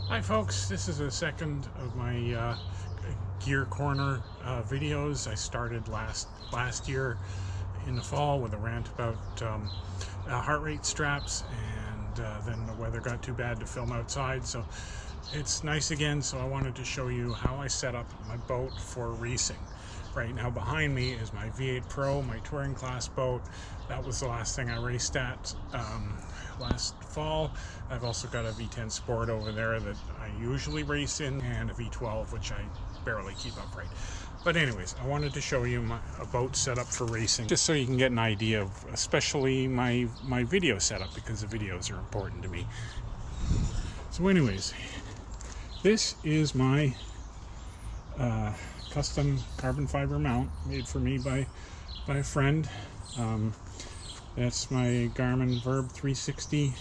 Hi folks, this is the second of my gear corner videos. I started last year in the fall with a rant about heart rate straps, and then the weather got too bad to film outside, so it's nice again. So I wanted to show you how I set up my boat for racing. Right now behind me is my V8 Pro, my touring class boat. That was the last thing I raced at last fall. I've also got a V10 Sport over there that I usually race in, and a V12 which I barely keep upright. But anyways, I wanted to show you a boat set up for racing, just so you can get an idea of especially my video setup, because the videos are important to me. So anyways, this is my custom carbon fiber mount made for me by a friend. That's my Garmin Virb 360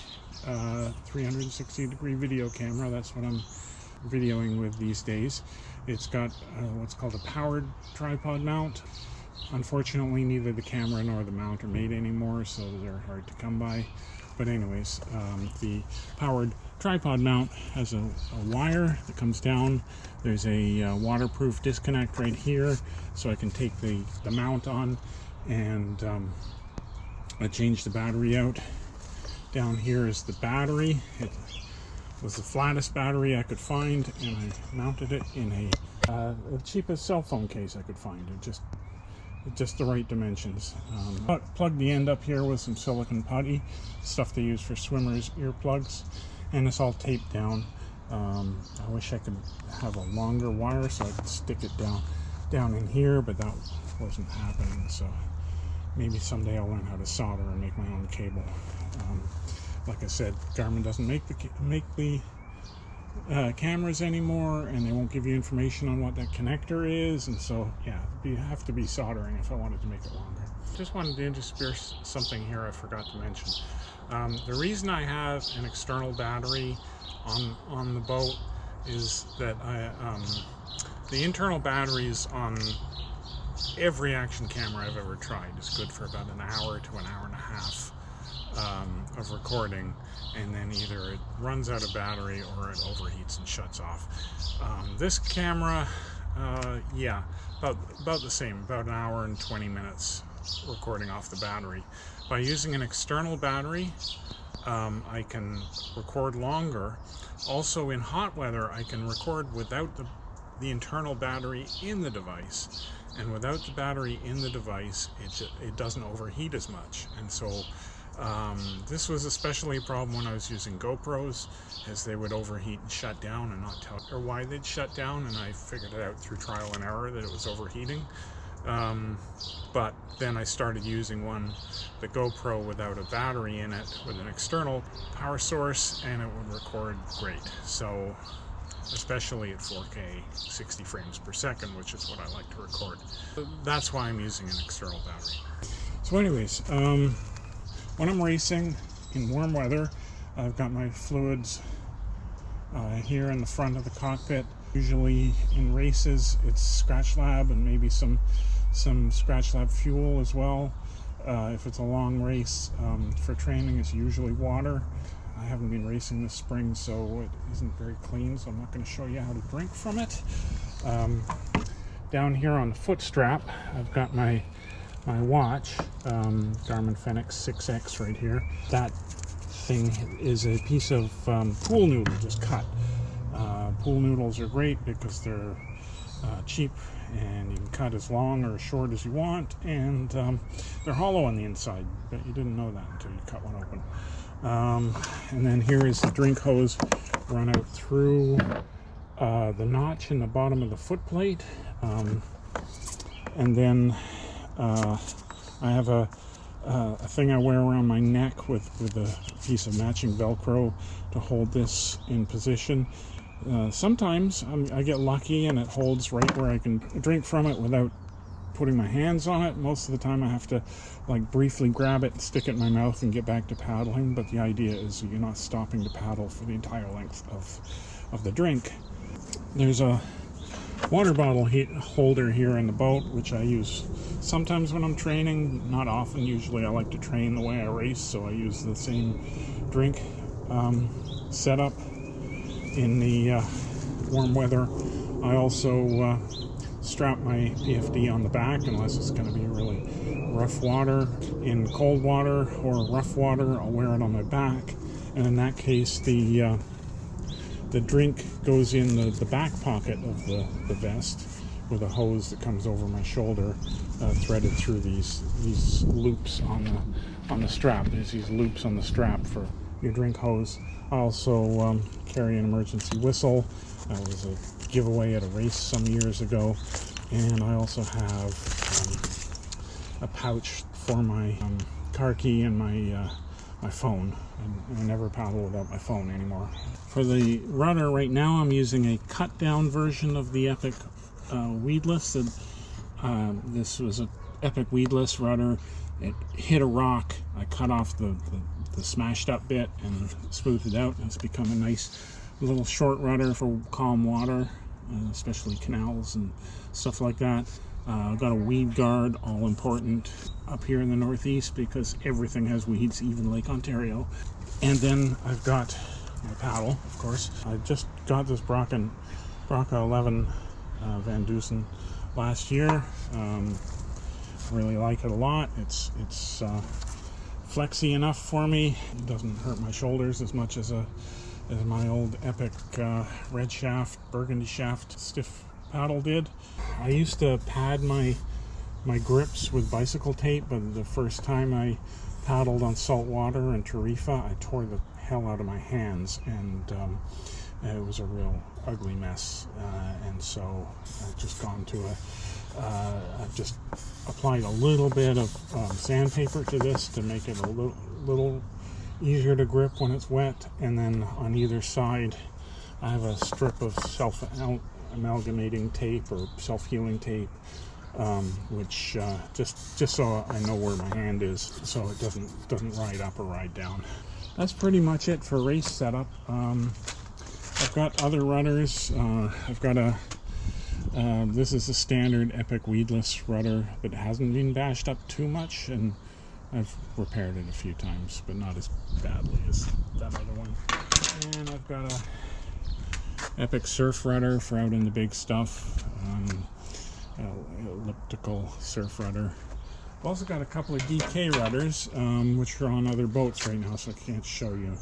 360 degree video camera. That's what I'm videoing with these days. It's got what's called a powered tripod mount. Unfortunately, neither the camera nor the mount are made anymore, so they're hard to come by. But anyways, the powered tripod mount has a wire that comes down. There's a waterproof disconnect right here, so I can take the mount on and I changed the battery out. Down here is the battery. It was the flattest battery I could find, and I mounted it in the cheapest cell phone case I could find. Just the right dimensions. Plugged the end up here with some silicone putty, stuff they use for swimmers' earplugs, and it's all taped down. I wish I could have a longer wire so I could stick it down in here, but that wasn't happening. So maybe someday I'll learn how to solder and make my own cable. Like I said, Garmin doesn't make the cameras anymore, and they won't give you information on what that connector is, and so yeah, you have to be soldering if I wanted to make it longer. Just wanted to intersperse something here I forgot to mention. The reason I have an external battery on the boat is that the internal batteries on every action camera I've ever tried is good for about an hour to an hour and a half of recording, and then either it runs out of battery or it overheats and shuts off. This camera, yeah, about the same, about an hour and 20 minutes recording off the battery. By using an external battery, I can record longer. Also, in hot weather, I can record without the internal battery in the device, and without the battery in the device, it doesn't overheat as much. And so this was especially a problem when I was using GoPros, as they would overheat and shut down and not tell or why they'd shut down, and I figured it out through trial and error that it was overheating. But then I started using the GoPro without a battery in it, with an external power source, and it would record great. So especially at 4K 60 frames per second, which is what I like to record. That's why I'm using an external battery. So anyways, when I'm racing in warm weather, I've got my fluids here in the front of the cockpit. Usually in races it's Scratch Lab and maybe some Scratch Lab fuel as well. If it's a long race, for training it's usually water. I haven't been racing this spring, so it isn't very clean, so I'm not going to show you how to drink from it. Down here on the foot strap, I've got my watch, Garmin Fenix 6X right here. That thing is a piece of pool noodle just cut. Pool noodles are great because they're cheap, and you can cut as long or as short as you want, and they're hollow on the inside, but you didn't know that until you cut one open. And then here is the drink hose run out through the notch in the bottom of the foot plate, and then I have a thing I wear around my neck with a piece of matching Velcro to hold this in position. Sometimes I get lucky and it holds right where I can drink from it without putting my hands on it. Most of the time I have to like briefly grab it and stick it in my mouth and get back to paddling, but the idea is you're not stopping to paddle for the entire length of the drink. There's a water bottle holder here in the boat, which I use sometimes when I'm training, not often. Usually I like to train the way I race, so I use the same drink setup. in the warm weather. I also strap my PFD on the back unless it's going to be really rough water. In cold water or rough water, I'll wear it on my back, and in that case the drink goes in the back pocket of the vest with a hose that comes over my shoulder, threaded through these loops on the strap. There's these loops on the strap for your drink hose. I also carry an emergency whistle. That was a giveaway at a race some years ago. And I also have a pouch for my car key and my phone. I never paddle without my phone anymore. For the rudder, right now I'm using a cut down version of the Epic weedless. This was an Epic weedless rudder. It hit a rock. I cut off the smashed up bit and smoothed it out. It's become a nice little short rudder for calm water, especially canals and stuff like that. I've got a weed guard, all important up here in the Northeast because everything has weeds, even Lake Ontario. And then I've got my paddle, of course. I just got this Braca 11 Van Dusen last year. Really like it a lot. It's flexy enough for me. It doesn't hurt my shoulders as much as my old Epic red shaft, burgundy shaft stiff paddle did. I used to pad my grips with bicycle tape, but the first time I paddled on salt water in Tarifa, I tore the hell out of my hands, and it was a real ugly mess. And so I've just gone to I've just applied a little bit of sandpaper to this to make it a little easier to grip when it's wet, and then on either side I have a strip of self-amalgamating tape or self-healing tape, which just so I know where my hand is, so it doesn't ride up or ride down. That's pretty much it for race setup. I've got other rudders. I've got this is a standard Epic weedless rudder that hasn't been bashed up too much, and I've repaired it a few times, but not as badly as that other one. And I've got a Epic surf rudder for out in the big stuff, elliptical surf rudder. I've also got a couple of DK rudders, which are on other boats right now, so I can't show you.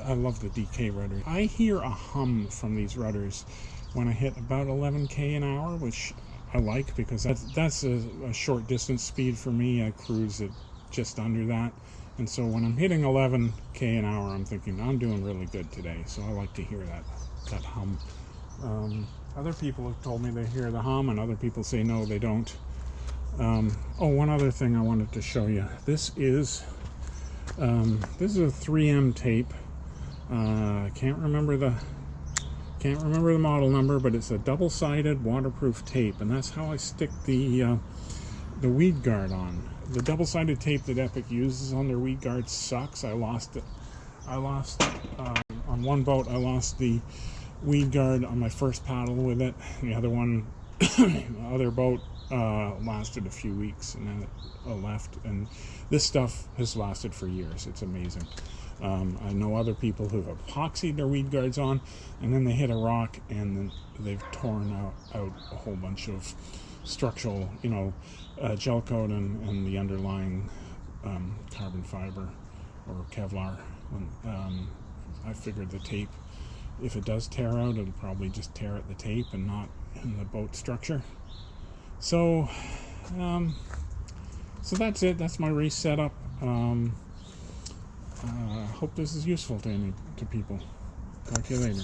I love the DK rudder. I hear a hum from these rudders when I hit about 11k an hour, which I like because that's a short distance speed for me. I cruise at just under that, and so when I'm hitting 11k an hour, I'm thinking I'm doing really good today. So I like to hear that hum. Other people have told me they hear the hum, and other people say no, they don't. One other thing I wanted to show you. This is a 3M tape. I can't remember the model number, but it's a double-sided waterproof tape, and that's how I stick the weed guard on. The double-sided tape that Epic uses on their weed guard sucks. I lost it. On one boat. I lost the weed guard on my first paddle with it. The other one, the other boat, lasted a few weeks, and then it left. And this stuff has lasted for years. It's amazing. I know other people who've epoxied their weed guards on, and then they hit a rock and then they've torn out a whole bunch of structural, gel coat and the underlying carbon fiber or Kevlar. I figured the tape, if it does tear out, it'll probably just tear at the tape and not in the boat structure. So that's it. That's my race setup. Hope this is useful to people. Talk to you later.